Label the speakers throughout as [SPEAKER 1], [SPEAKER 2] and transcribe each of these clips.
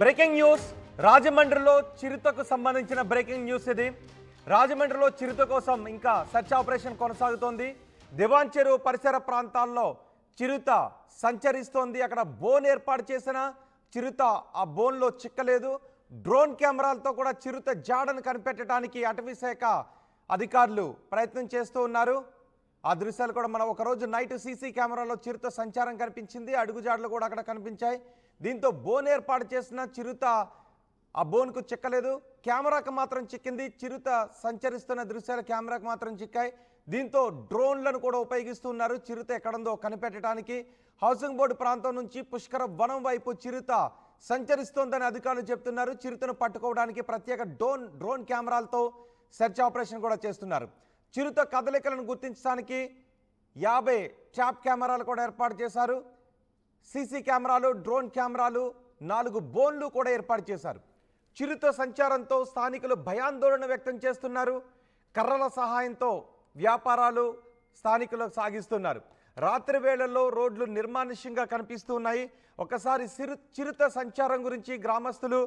[SPEAKER 1] Breaking news రాజమండ్రిలో చిరుతకు సంబంధించిన breaking news ఇది. రాజమండ్రిలో చిరుత కోసం ఇంకా సెర్చ్ ఆపరేషన్ కొనసాగుతోంది. దివాన్ చెరువు పరిసర ప్రాంతాల్లో చిరుత సంచరిస్తోంది. అక్కడ బోన్ ఏర్పాటు చేసిన చిరుత ఆ బోన్లో చిక్కలేదు. డ్రోన్ కెమెరాలతో కూడా చిరుత జాడను కనిపెట్టడానికి అటవీ శాఖ అధికారులు ప్రయత్నం చేస్తూ ఉన్నారు. ఆ దృశ్యాలు కూడా మనం ఒకరోజు నైట్ సీసీ కెమెరాలో చిరుత సంచారం కనిపించింది. అడుగుజాడలు కూడా అక్కడ కనిపించాయి. దీంతో బోన్ ఏర్పాటు చేసిన చిరుత ఆ బోన్కు చిక్కలేదు, కెమెరాకు మాత్రం చిక్కింది. చిరుత సంచరిస్తున్న దృశ్యాలు కెమెరాకు మాత్రం చిక్కాయి. దీంతో డ్రోన్లను కూడా ఉపయోగిస్తున్నారు చిరుత ఎక్కడుందో కనిపెట్టడానికి. హౌసింగ్ బోర్డు ప్రాంతం నుంచి పుష్కర వనం వైపు చిరుత సంచరిస్తోందని అధికారులు చెప్తున్నారు. చిరుతను పట్టుకోవడానికి ప్రత్యేక డ్రోన్ కెమెరాలతో సెర్చ్ ఆపరేషన్ కూడా చేస్తున్నారు. చిరుత కదలికలను గుర్తించడానికి 50 ట్రాప్ కెమెరాలు కూడా ఏర్పాటు చేశారు. సీసీ కెమెరాలు, డ్రోన్ కెమెరాలు, 4 బోన్లు కూడా ఏర్పాటు చేశారు. చిరుత సంచారంతో స్థానికులు భయాందోళన వ్యక్తం చేస్తున్నారు. కర్రల సహాయంతో వ్యాపారాలు స్థానికులు సాగిస్తున్నారు. రాత్రి వేళల్లో రోడ్లు నిర్మానుష్యంగా కనిపిస్తూ ఉన్నాయి. ఒకసారి చిరుత సంచారం గురించి గ్రామస్తులు,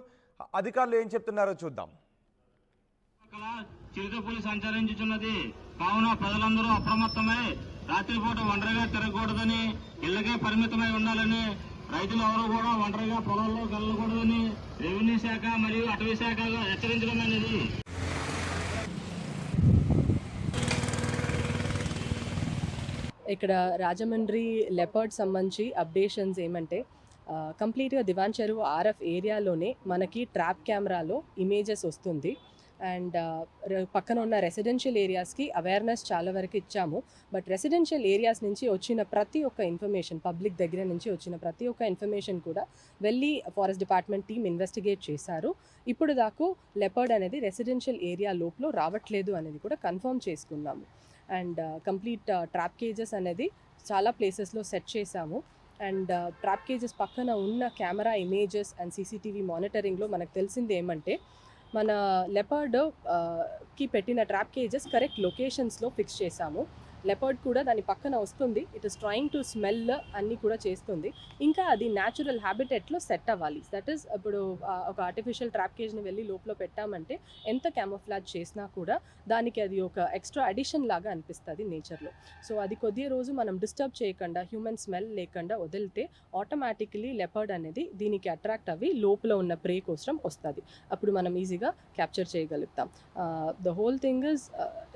[SPEAKER 1] అధికారులు ఏం చెప్తున్నారో చూద్దాం.
[SPEAKER 2] చిరుత పులి సంచరించుచున్నది కావున ప్రజలందరూ అప్రమత్తమై రాత్రిపూట ఒంటరిగా తిరగకూడదని, ఇళ్లకే పరిమితమై ఉండాలని, రైతులు ఎవరు కూడా ఒంటరిగా పొలాల్లో వెళ్ళకూడదని రెవెన్యూ శాఖ మరియు అటవీ శాఖ హెచ్చరించడం అనేది.
[SPEAKER 3] ఇక్కడ రాజమండ్రి లెపర్డ్ సంబంధించి అప్డేషన్స్ ఏమంటే కంప్లీట్గా దివాన్ చెరువు ఆర్ఎఫ్ ఏరియాలోనే మనకి ట్రాప్ కెమెరాలో ఇమేజెస్ వస్తుంది. అండ్ పక్కన ఉన్న రెసిడెన్షియల్ ఏరియాస్కి అవేర్నెస్ చాలా వరకు ఇచ్చాము. బట్ రెసిడెన్షియల్ ఏరియాస్ నుంచి వచ్చిన ప్రతి ఒక్క ఇన్ఫర్మేషన్, పబ్లిక్ దగ్గర నుంచి వచ్చిన ప్రతి ఒక్క ఇన్ఫర్మేషన్ కూడా వెళ్ళి ఫారెస్ట్ డిపార్ట్మెంట్ టీమ్ ఇన్వెస్టిగేట్ చేశారు. ఇప్పుడు దాకా లెపర్డ్ అనేది రెసిడెన్షియల్ ఏరియా లోపల రావట్లేదు అనేది కూడా కన్ఫర్మ్ చేసుకున్నాము. అండ్ కంప్లీట్ ట్రాప్ కేజెస్ అనేది చాలా ప్లేసెస్లో సెట్ చేశాము. అండ్ ట్రాప్ కేజెస్ పక్కన ఉన్న కెమెరా ఇమేజెస్ అండ్ సీసీటీవీ మానిటరింగ్లో మనకు తెలిసింది ఏమంటే మన లెపర్డ్ కి పెట్టిన ట్రాప్ కేజెస్ కరెక్ట్ లొకేషన్స్లో ఫిక్స్ చేశాము. లెపర్డ్ కూడా దాని పక్కన వస్తుంది. It is trying to smell అన్నీ కూడా చేస్తుంది. ఇంకా అది న్యాచురల్ హ్యాబిటెట్లో సెట్ అవ్వాలి. దట్ ఈస్ ఇప్పుడు ఒక ఆర్టిఫిషియల్ ట్రాప్ కేజ్ని వెళ్ళి లోపల పెట్టామంటే ఎంత క్యామోఫ్లాజ్ చేసినా కూడా దానికి అది ఒక ఎక్స్ట్రా అడిషన్ లాగా అనిపిస్తుంది నేచర్లో. సో అది కొద్ది రోజు మనం డిస్టర్బ్ చేయకుండా, హ్యూమన్ స్మెల్ లేకుండా వదిలితే ఆటోమేటికలీ లెపర్డ్ అనేది దీనికి అట్రాక్ట్ అవ్వి లోపల ఉన్న ప్రే కోసం వస్తుంది. అప్పుడు మనం ఈజీగా క్యాప్చర్ చేయగలుగుతాం. The whole thing is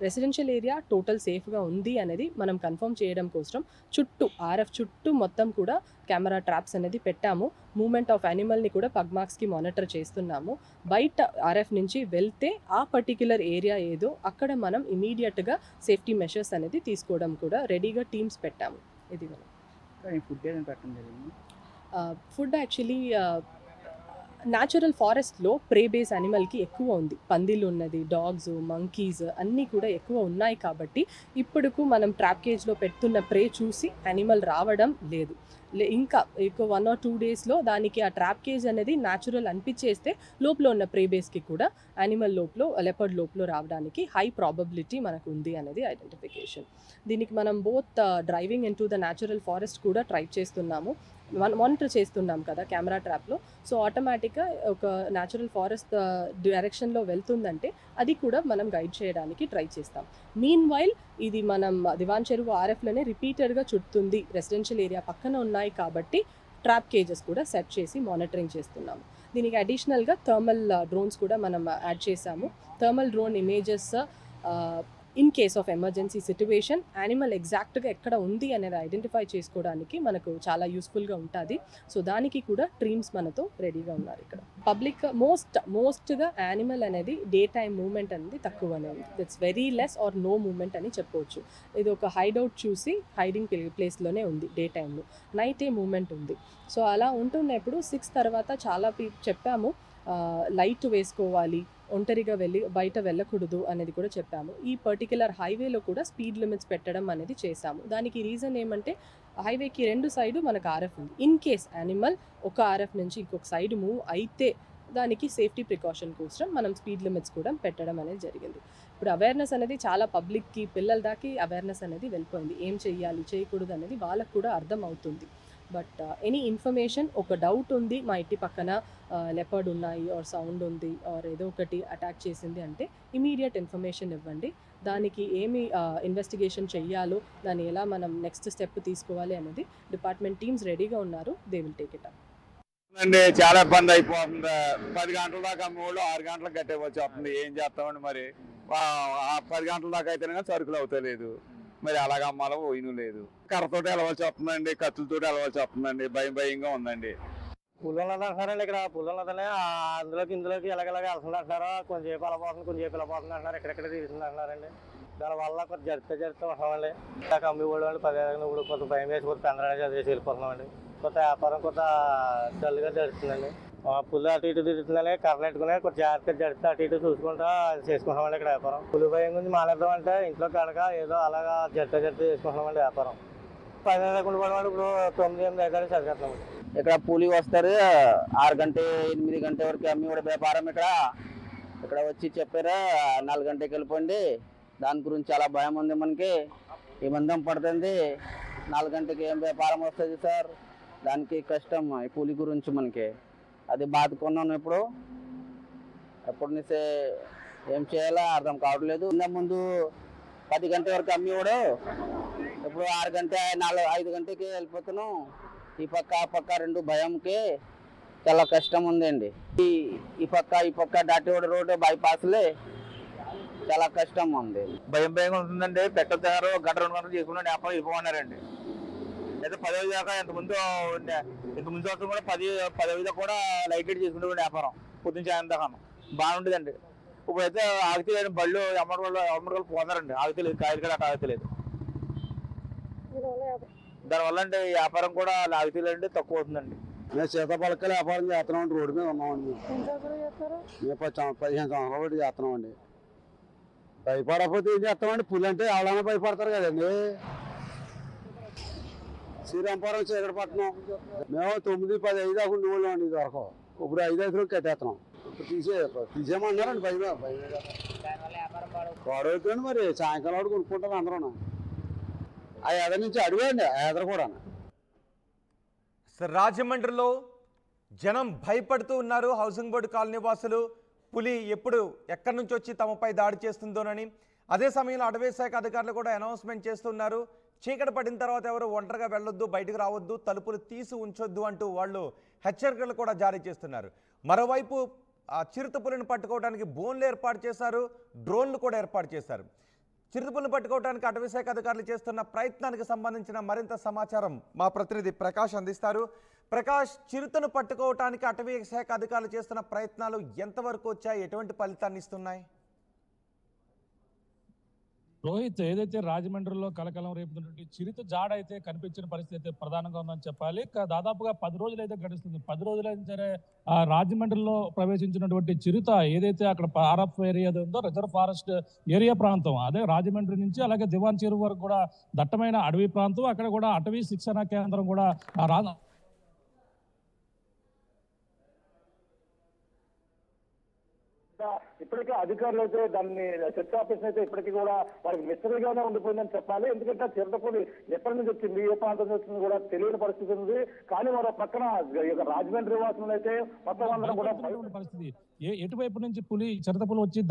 [SPEAKER 3] residential area total సేఫ్గా ఉంది అనేది మనం కన్ఫర్మ్ చేయడం కోసం చుట్టూ ఆర్ఎఫ్ చుట్టూ మొత్తం కూడా కెమెరా ట్రాప్స్ అనేది పెట్టాము. మూమెంట్ ఆఫ్ యానిమల్ని కూడా పగ్ మార్క్స్కి మానిటర్ చేస్తున్నాము. బయట ఆర్ఎఫ్ నుంచి వెళ్తే ఆ పర్టిక్యులర్ ఏరియా ఏదో అక్కడ మనం ఇమీడియట్గా సేఫ్టీ మెషర్స్ అనేది తీసుకోవడం కూడా రెడీగా టీమ్స్ పెట్టాము. ఇది మనం ఫుడ్ యాక్చువల్లీ న్యాచురల్ ఫారెస్ట్లో ప్రే బేస్ యానిమల్కి ఎక్కువ ఉంది. పందిలు ఉన్నది, డాగ్స్, మంకీస్ అన్నీ కూడా ఎక్కువ ఉన్నాయి. కాబట్టి ఇప్పుడుకు మనం ట్రాప్ కేజ్లో పెడుతున్న ప్రే చూసి యానిమల్ రావడం లేదు. ఇంకా 1 or 2 డేస్లో దానికి ఆ ట్రాప్ కేజ్ అనేది న్యాచురల్ అనిపించేస్తే లోపల ఉన్న ప్రే బేస్కి కూడా యానిమల్ లోపల, లెపర్డ్ లోపల రావడానికి హై ప్రాబబిలిటీ మనకు ఉంది అనేది ఐడెంటిఫికేషన్. దీనికి మనం both driving in to the natural forest కూడా ట్రై చేస్తున్నాము, మానిటర్ చేస్తున్నాం కదా కెమెరా ట్రాప్లో. సో ఆటోమేటిక్గా ఒక న్యాచురల్ ఫారెస్ట్ డైరెక్షన్లో వెళ్తుందంటే అది కూడా మనం గైడ్ చేయడానికి ట్రై చేస్తాం. మీన్ వైల్ ఇది మనం దివాన్ చెరువు ఆర్ఎఫ్లోనే రిపీటెడ్గా చుడుతుంది. రెసిడెన్షియల్ ఏరియా పక్కన ఉన్నాయి కాబట్టి ట్రాప్ కేజెస్ కూడా సెట్ చేసి మానిటరింగ్ చేస్తున్నాము. దీనికి అడిషనల్గా థర్మల్ డ్రోన్స్ కూడా మనం యాడ్ చేసాము. Thermal drone images in case of emergency situation animal ఎగ్జాక్ట్గా ఎక్కడ ఉంది అనేది ఐడెంటిఫై చేసుకోవడానికి మనకు చాలా యూస్ఫుల్గా ఉంటుంది. సో దానికి కూడా టీమ్స్ మనతో రెడీగా ఉన్నారు. ఇక్కడ పబ్లిక్ మోస్ట్గా యానిమల్ అనేది డే టైమ్ మూవ్మెంట్ అనేది తక్కువనే ఉంది. It's very less or no movement అని చెప్పవచ్చు. ఇది ఒక హైడౌట్ చూసి హైడింగ్ ప్లేస్లోనే ఉంది. డే టైంలో నైటే మూవ్మెంట్ ఉంది. సో అలా ఉంటున్నప్పుడు 6 తర్వాత చాలా చెప్పాము లైట్ వేసుకోవాలి, ఒంటరిగా బయట వెళ్ళకూడదు అనేది కూడా చెప్పాము. ఈ పర్టిక్యులర్ హైవేలో కూడా స్పీడ్ లిమిట్స్ పెట్టడం అనేది చేశాము. దానికి రీజన్ ఏమంటే హైవేకి 2 సైడు మనకు ఆర్ఎఫ్ ఉంది. ఇన్ కేస్ యానిమల్ ఒక ఆర్ఎఫ్ నుంచి ఇంకొక సైడ్ మూవ్ అయితే దానికి సేఫ్టీ ప్రికాషన్ కోసం మనం స్పీడ్ లిమిట్స్ కూడా పెట్టడం అనేది జరిగింది. ఇప్పుడు అవేర్నెస్ అనేది చాలా పబ్లిక్కి, పిల్లల దాకా అవేర్నెస్ అనేది వెళ్ళిపోయింది. ఏం చేయాలి, చేయకూడదు అనేది వాళ్ళకు కూడా అర్థం అవుతుంది. బట్ ఎనీ ఇన్ఫర్మేషన్, ఒక డౌట్ ఉంది మా ఇంటి పక్కన లెపర్డ్ ఉన్నాయి ఆర్ సౌండ్ ఉంది ఆర్ ఏదో ఒకటి అటాక్ చేసింది అంటే ఇమీడియట్ ఇన్ఫర్మేషన్ ఇవ్వండి. దానికి ఏమి ఇన్వెస్టిగేషన్ చెయ్యాలో, దాన్ని ఎలా మనం నెక్స్ట్ స్టెప్ తీసుకోవాలి అనేది డిపార్ట్మెంట్ టీమ్స్ రెడీగా ఉన్నారు. They will take it up.
[SPEAKER 4] అండి చాలా ఇబ్బంది అయిపోతుంది. 10 గంటల దాకా అమ్మేవాళ్ళు 6 గంటలకు కట్టేవచ్చి వస్తుంది. ఏం చేస్తామండి మరి? 10 గంటల దాకా అయితేనే కానీ సరుకులు అవుతలేదు. మరి అలాగ అమ్మాలో పోయిన లేదు. కర్రతోటి వెళ్ళవలసి వస్తుందండి, కత్తులతోటి వెళ్ళవలసి వస్తుందండి. భయంగా ఉందండి.
[SPEAKER 5] పుల్లలు అంటున్నారండి. ఇక్కడ పుల్లలు అందులోకి ఇందులోకి ఎలాగెలాగ వెళ్తుంది అంటున్నారు. కొంచెంసేపు అలా పోతుంది, కొంచెంసేపు ఇలా పోతుంది అంటున్నారు. ఎక్కడెక్కడ తీరుతుంది అంటున్నారండి. దానివల్ల కొంచెం జరుపుతూ ఉంటామండి. అమ్మి వాళ్ళు 10 ఇప్పుడు కొంత భయం వేసి కొంత పెందరాడే చదివేసి వెళ్ళిపోతున్నామండి. కొంత వ్యాపారం కొంత డల్గా జరుగుతుందండి. పుల్లు అటు ఇటు తిరుగుతుందని కర్రలు పెట్టుకుని కొంచెం జాగ్రత్తగా జడితే అటు ఇటు చూసుకుంటా చేసుకుంటామండి ఇక్కడ వ్యాపారం. పులి భయం గురించి మానేద్దామంటే ఇంట్లో కడగా ఏదో అలాగా జడితే చేసుకుంటున్నామండి వ్యాపారం. 10 లేకుండా పడేవాడు ఇప్పుడు 9, 8 అయితే చదివేస్తున్నామండి.
[SPEAKER 6] ఇక్కడ కూలీ వస్తారు 6 గంట 8 గంట వరకు అమ్మి కూడా వ్యాపారం ఇక్కడ వచ్చి చెప్పారు 4 గంటకి వెళ్ళిపోండి. దాని గురించి చాలా భయం ఉంది మనకి. ఈ మందం పడుతుంది. 4 గంటకి ఏం వ్యాపారం వస్తుంది సార్? దానికి కష్టం. ఈ కూలీ గురించి మనకి అది బాధకున్నాను. ఎప్పుడు నుంచే ఏం చేయాలో అర్థం కావట్లేదు. ముందు 10 గంటల వరకు అమ్మి కూడా ఇప్పుడు 6 గంట 5 గంటకి వెళ్ళిపోతున్నాం. ఈ పక్క 2 భయంకి చాలా కష్టం ఉందండి. ఈ పక్క దాటివాడ రోడ్డు బైపాస్లే చాలా కష్టం ఉంది.
[SPEAKER 4] భయంగా ఉంటుందండి. పెట్టారు 1 గంట 2 గంటలు చేసుకుని వ్యాపారం వెళ్ళిపోమన్నారండి. అయితే 10 దాకా ఇంతకుముందు సంవత్సరం కూడా 10 దాకా కూడా లైట్ చేసుకుంటే వ్యాపారం పొద్దున్న సాయం దాకా బాగుంటుందండి. ఇప్పుడైతే ఆగితేలేదు. బళ్ళు అమ్మడి పోతున్నారండి. ఆగితేలేదు. కాయలు కూడా అట్లా ఆగితేలేదు. దానివల్ల అంటే వ్యాపారం కూడా ఆగితేలేదండి, తక్కువ అవుతుందండి.
[SPEAKER 7] మేము సీతాపలకలు వ్యాపారం చేస్తున్నామండి. రోడ్డు మీద ఉన్నామండి. మేము 15 సంవత్సరాల బట్టి చేస్తున్నామండి. భయపడకపోతే ఏం చేస్తామండి? పులి అంటే ఎవరైనా భయపడతారు కదండి. శ్రీరాంపురం చీకటపట్నం మేము 9, 10, 5 దాకా ఉండేవాళ్ళం అండి. ఇది వరకు ఇప్పుడు 5 కట్టేస్తున్నాం. తీసేయమన్నారండి. పాడవుతుంది. మరి సాయంకాలం వాడు కొనుక్కుంటారు అందరూ. ఆ ఎదరి నుంచి అడిగండి. ఆ ఎదరు కూడా
[SPEAKER 1] సార్, రాజమండ్రిలో జనం భయపడుతూ ఉన్నారు. హౌసింగ్ బోర్డు కాలనీ వాసులు పులి ఎప్పుడు ఎక్కడి నుంచి వచ్చి తమపై దాడి చేస్తుందోనని. అదే సమయంలో అటవీ శాఖ అధికారులు కూడా అనౌన్స్మెంట్ చేస్తున్నారు. చీకటి పడిన తర్వాత ఎవరు ఒంటరిగా వెళ్ళొద్దు, బయటకు రావద్దు, తలుపులు తీసి ఉంచొద్దు అంటూ వాళ్ళు హెచ్చరికలు కూడా జారీ చేస్తున్నారు. మరోవైపు ఆ చిరుతపులిని పట్టుకోవడానికి బోన్లు ఏర్పాటు చేశారు, డ్రోన్లు కూడా ఏర్పాటు చేశారు. చిరుతపులిని పట్టుకోవడానికి అటవీ శాఖ అధికారులు చేస్తున్న ప్రయత్నానికి సంబంధించిన మరింత సమాచారం మా ప్రతినిధి ప్రకాష్ అందిస్తారు. ప్రకాష్, చిరుతను పట్టుకోవడానికి అటవీ శాఖ అధికారులు చేస్తున్న ప్రయత్నాలు ఎంతవరకు వచ్చాయి? ఎటువంటి ఫలితాన్ని ఇస్తున్నాయి?
[SPEAKER 8] రోహిత్, ఏదైతే రాజమండ్రిలో కలకలం రేపుతున్నటువంటి చిరుత జాడ అయితే కనిపించిన పరిస్థితి అయితే ప్రధానంగా ఉందని చెప్పాలి. దాదాపుగా 10 రోజులు అయితే గడుస్తుంది. 10 రోజులైనా సరే రాజమండ్రిలో ప్రవేశించినటువంటి చిరుత ఏదైతే అక్కడ ఆర్ఎఫ్ ఏరియా ఉందో, రిజర్వ్ ఫారెస్ట్ ఏరియా ప్రాంతం, అదే రాజమండ్రి నుంచి అలాగే దివాన్ చెరువు వరకు కూడా దట్టమైన అడవి ప్రాంతం. అక్కడ కూడా అటవీ శిక్షణ కేంద్రం కూడా
[SPEAKER 5] ఇప్పటికే అధికారులు అయితే దాన్ని చర్చ ఆపరేషన్ అయితే ఇప్పటికీ కూడా వారికి మిస్టరీగానే ఉండిపోయిందని చెప్పాలి. ఎందుకంటే చిరుతపులి ఎప్పటి నుంచి వచ్చింది, ఏ ప్రాంతం నుంచి వచ్చింది కూడా తెలియని పరిస్థితి ఉంది. కానీ మరో పక్కన రాజమండ్రి వాసులు అయితే మొత్తం అందరం కూడా
[SPEAKER 8] పరిస్థితి ఎటువైపు నుంచి చిరుతపులి వచ్చి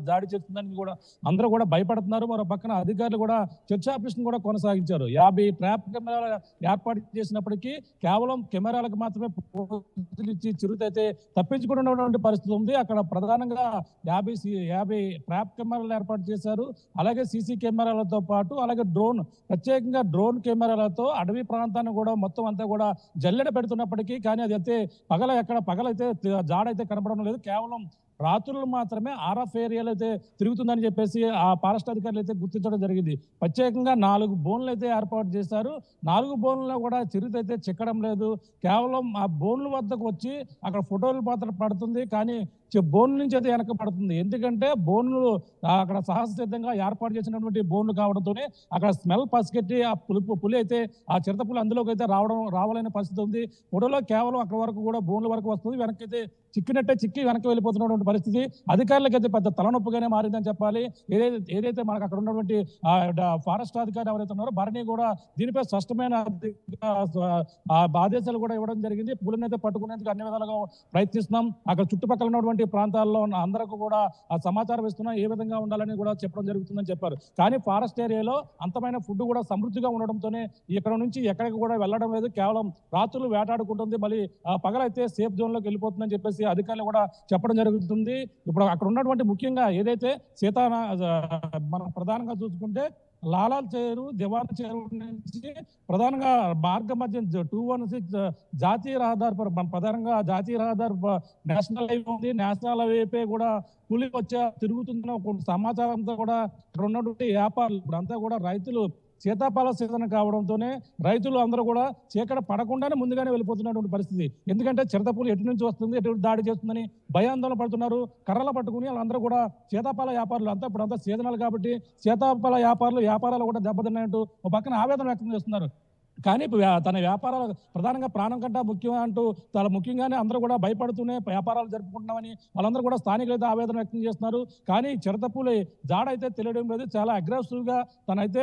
[SPEAKER 8] దాడి చేస్తుందని కూడా అందరూ కూడా భయపడుతున్నారు. మరో పక్కన అధికారులు కూడా చర్చ ఆపరేషన్ కూడా కొనసాగించారు. 50 ట్రాప్ కెమెరాలు ఏర్పాటు చేసినప్పటికీ కేవలం కెమెరాలకు మాత్రమే ఇచ్చి చిరుత అయితే తప్పించుకున్నటువంటి పరిస్థితి ఉంది. అక్కడ ప్రధానంగా 50 ట్రాప్ కెమెరాలు ఏర్పాటు చేశారు. అలాగే సీసీ కెమెరాలతో పాటు అలాగే ప్రత్యేకంగా డ్రోన్ కెమెరాలతో అడవి ప్రాంతాన్ని కూడా మొత్తం అంతా కూడా జల్లెడ పెడుతున్నప్పటికీ కానీ అది అయితే పగలైతే జాడైతే కనపడడం లేదు. కేవలం రాత్రులు మాత్రమే ఆర్ఎఫ్ ఏరియాలో అయితే తిరుగుతుందని చెప్పేసి ఆ ఫారెస్ట్ అధికారులు అయితే గుర్తించడం జరిగింది. ప్రత్యేకంగా 4 బోన్లు అయితే ఏర్పాటు చేశారు. 4 బోన్లలో కూడా చిరుత అయితే చిక్కడం లేదు. కేవలం ఆ బోన్ల వద్దకు వచ్చి అక్కడ ఫోటోలు మాత్రం పడుతుంది, కానీ బోన్ నుంచి అయితే వెనక పడుతుంది. ఎందుకంటే బోన్లు అక్కడ సహజసిద్ధంగా ఏర్పాటు చేసినటువంటి బోన్లు కావడంతోనే అక్కడ స్మెల్ పసిగట్టి ఆ పులి అయితే ఆ చిరుత పులి అందులోకి అయితే రావాలనే పరిస్థితి ఉంది. ఫోటోలో కేవలం అక్కడ వరకు కూడా బోన్ల వరకు వస్తుంది, వెనక్కి అయితే చిక్కినట్టే చిక్కి వెనక్కి వెళ్ళిపోతున్నటువంటి పరిస్థితి అధికారులకు అయితే పెద్ద తలనొప్పిగానే మారిందని చెప్పాలి. ఏదైతే మనకు అక్కడ ఉన్నటువంటి ఫారెస్ట్ అధికారి ఎవరైతే ఉన్నారో భరణి కూడా దీనిపై స్పష్టమైన ఆదేశాలు కూడా ఇవ్వడం జరిగింది. పులిని అయితే పట్టుకునేందుకు అన్ని విధాలుగా ప్రయత్నిస్తున్నాం. అక్కడ చుట్టుపక్కల ఉన్నటువంటి ప్రాంతాల్లో ఉన్న అందరికీ కూడా ఆ సమాచారం ఇస్తున్నాం, ఏ విధంగా ఉండాలని కూడా చెప్పడం జరుగుతుందని చెప్పారు. కానీ ఫారెస్ట్ ఏరియాలో అంతమైన ఫుడ్ కూడా సమృద్ధిగా ఉండడంతోనే ఇక్కడ నుంచి ఎక్కడికి కూడా వెళ్ళడం లేదు. కేవలం రాత్రులు వేటాడుకుంటుంది, మళ్ళీ పగలైతే సేఫ్ జోన్ లోకి వెళ్ళిపోతుందని చెప్పేసి అధికారులు కూడా చెప్పడం జరుగుతుంది. ఇప్పుడు అక్కడ ఉన్నటువంటి ముఖ్యంగా ఏదైతే మనం ప్రధానంగా చూసుకుంటే లాలాల్ చెరువు, దివాన్ చెరువు నుంచి ప్రధానంగా మార్గ మధ్య 216 జాతీయ రహదారి ప్రధానంగా జాతీయ రహదారి నేషనల్ హైవే ఉంది. నేషనల్ హైవే కూడా పులి వచ్చే తిరుగుతున్న సమాచారంతో కూడా ఇక్కడ ఉన్నటువంటి వ్యాపారులు ఇప్పుడంతా కూడా రైతులు సీతాఫల సీజన్ కావడంతోనే రైతులు అందరూ కూడా చీకటి పడకుండానే ముందుగానే వెళ్ళిపోతున్నటువంటి పరిస్థితి. ఎందుకంటే చిరతపులి ఎటు నుంచి వస్తుంది, ఎటు దాడి చేస్తుందని భయాందోళన పడుతున్నారు. కర్రలు పట్టుకుని వాళ్ళందరూ కూడా సీతాఫల వ్యాపారులు అంతా ఇప్పుడంతా సీజనల్ కాబట్టి సీతాఫల వ్యాపారాలు కూడా దెబ్బతిన్నాయంటూ ఒక పక్కన ఆవేదన వ్యక్తం చేస్తున్నారు. కానీ తన వ్యాపారాలు ప్రధానంగా ప్రాణం కంటే ముఖ్యం అంటూ చాలా ముఖ్యంగానే అందరూ కూడా భయపడుతూనే వ్యాపారాలు జరుపుకుంటున్నామని వాళ్ళందరూ కూడా స్థానికులు అయితే ఆవేదన వ్యక్తం చేస్తున్నారు. కానీ చిరతపులి జాడ అయితే తెలియడం లేదు, చాలా అగ్రెసివ్ గా తనైతే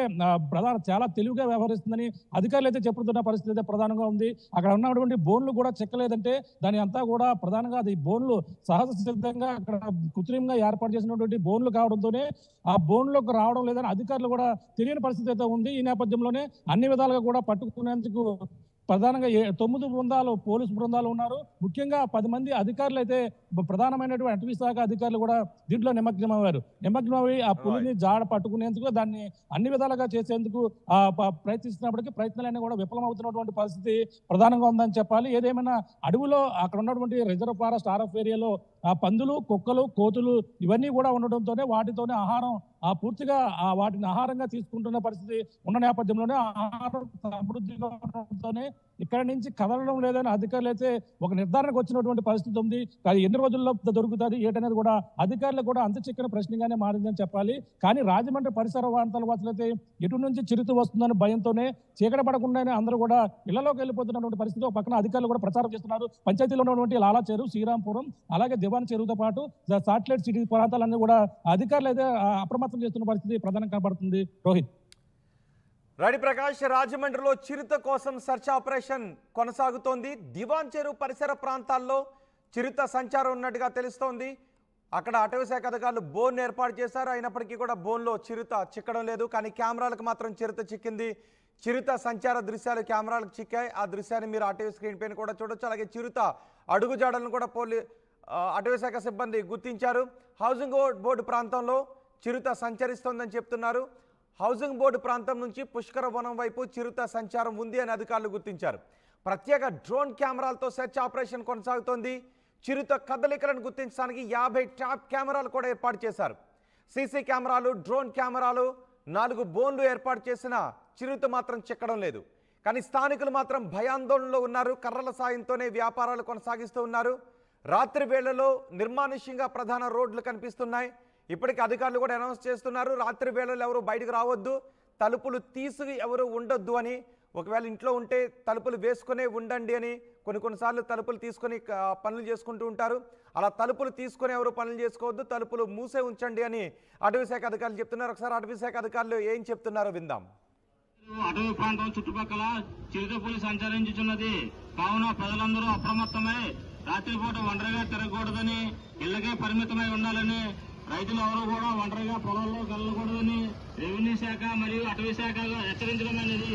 [SPEAKER 8] చాలా తెలివిగా వ్యవహరిస్తుందని అధికారులు అయితే చెప్పుతున్న పరిస్థితి అయితే ప్రధానంగా ఉంది. అక్కడ ఉన్నటువంటి బోన్లు కూడా చెక్కలేదంటే దాని అంతా కూడా ప్రధానంగా అది బోన్లు సహజ సిద్ధంగా అక్కడ కృత్రిమంగా ఏర్పాటు చేసినటువంటి బోన్లు కావడంతోనే ఆ బోన్లోకి రావడం లేదని అధికారులు కూడా తెలియని పరిస్థితి అయితే ఉంది. ఈ నేపథ్యంలోనే అన్ని విధాలుగా కూడా పట్టుకునేందుకు ప్రధానంగా 9 బృందాలు పోలీసు బృందాలు ఉన్నారు. ముఖ్యంగా 10 మంది అధికారులు అయితే ప్రధానమైనటువంటి అటవీ శాఖ అధికారులు కూడా దీంట్లో నిమగ్నమై ఆ పులిని జాడ పట్టుకునేందుకు దాన్ని అన్ని విధాలుగా చేసేందుకు ప్రయత్నిస్తున్నప్పటికీ ప్రయత్నాలన్నీ కూడా విఫలమవుతున్నటువంటి పరిస్థితి ప్రధానంగా ఉందని చెప్పాలి. ఏదేమైనా అడవిలో అక్కడ ఉన్నటువంటి రిజర్వ్ ఫారెస్ట్ ఆర్ఎఫ్ ఏరియాలో ఆ పందులు, కుక్కలు, కోతులు ఇవన్నీ కూడా ఉండడంతోనే వాటితోనే ఆహారం పూర్తిగా వాటిని ఆహారంగా తీసుకుంటున్న పరిస్థితి ఉన్న నేపథ్యంలోనే ఆహారం సమృద్ధిగా ఉండడంతోనే ఇక్కడ నుంచి కదలడం లేదని అధికారులు అయితే ఒక నిర్ధారణకు వచ్చినటువంటి పరిస్థితి ఉంది. అది ఎన్ని రోజుల్లో దొరుకుతుంది ఏంటనేది కూడా అధికారులకు కూడా అంత చిక్కని ప్రశ్నగానే మారిందని చెప్పాలి. కానీ రాజమండ్రి పరిసర ప్రాంతాల వాసులైతే ఎటు నుంచి చిరుత వస్తుందని భయంతోనే చీకటి పడకుండానే అందరూ కూడా ఇళ్లలోకి వెళ్ళిపోతున్నటువంటి పరిస్థితి. ఒక పక్కన అధికారులు కూడా ప్రచారం చేస్తున్నారు. పంచాయతీలో ఉన్నటువంటి లాలా చెరువు, శ్రీరాంపురం, అలాగే దివాన్ చెరువుతో పాటు సాటిలైట్ సిటీ ప్రాంతాలన్నీ కూడా అధికారులు అయితే అప్రమత్తం చేస్తున్న పరిస్థితి ప్రధానంగా కనబడుతుంది. రోహిత్.
[SPEAKER 1] రెడ్డి ప్రకాష్, రాజమండ్రిలో చిరుత కోసం సెర్చ్ ఆపరేషన్ కొనసాగుతోంది. దివాన్ చెరువు పరిసర ప్రాంతాల్లో చిరుత సంచారం ఉన్నట్టుగా తెలుస్తోంది. అక్కడ అటవీ శాఖ అధికారులు బోన్ ఏర్పాటు చేశారు. అయినప్పటికీ కూడా బోన్లో చిరుత చిక్కడం లేదు. కానీ కెమెరాలకు మాత్రం చిరుత చిక్కింది. చిరుత సంచార దృశ్యాలు కెమెరాలకు చిక్కాయి. ఆ దృశ్యాన్ని మీరు అటవీ స్క్రీన్ పైన కూడా చూడొచ్చు. అలాగే చిరుత అడుగుజాడలను కూడా అటవీ శాఖ సిబ్బంది గుర్తించారు. హౌసింగ్ బోర్డు ప్రాంతంలో చిరుత సంచరిస్తోందని చెప్తున్నారు. హౌసింగ్ బోర్డు ప్రాంతం నుంచి పుష్కర వనం వైపు చిరుత సంచారం ఉంది అని అధికారులు గుర్తించారు. ప్రత్యేక డ్రోన్ కెమెరాలతో సెర్చ్ ఆపరేషన్ కొనసాగుతోంది. చిరుత కదలికలను గుర్తించడానికి 50 ట్రాప్ కెమెరాలు కూడా ఏర్పాటు చేశారు. సీసీ కెమెరాలు, డ్రోన్ కెమెరాలు, 4 బోన్లు ఏర్పాటు చేసిన చిరుత మాత్రం చిక్కడం లేదు. కానీ స్థానికులు మాత్రం భయాందోళనలో ఉన్నారు. కర్రల సాయంతోనే వ్యాపారాలు కొనసాగిస్తూ ఉన్నారు. రాత్రి వేళలో నిర్మానుష్యంగా ప్రధాన రోడ్లు కనిపిస్తున్నాయి. ఇప్పటికీ అధికారులు కూడా అనౌన్స్ చేస్తున్నారు, రాత్రి వేళలో ఎవరు బయటకు రావద్దు, తలుపులు తీసి ఎవరు ఉండొద్దు అని. ఒకవేళ ఇంట్లో ఉంటే తలుపులు వేసుకునే ఉండండి అని. కొన్నిసార్లు తలుపులు తీసుకొని పనులు చేసుకుంటూ ఉంటారు. అలా తలుపులు తీసుకొని ఎవరు పనులు చేసుకోవద్దు, తలుపులు మూసే ఉంచండి అని అటవీ శాఖ అధికారులు చెప్తున్నారు. ఒకసారి అటవీ శాఖ అధికారులు ఏం చెప్తున్నారో విందాం.
[SPEAKER 2] అటవీ ప్రాంతం చుట్టుపక్కల చిరుతపులి సంచరించుచున్నది కావున ప్రజలందరూ అప్రమత్తమై రాత్రిపూట ఒంటరిగా తిరగకూడదని, ఇళ్లకే పరిమితమై ఉండాలని, రైతులు ఎవరు కూడా ఒంటరిగా పొలాల్లో వెళ్ళకూడదని రెవెన్యూ శాఖ మరియు అటవీ శాఖ హెచ్చరించడం అనేది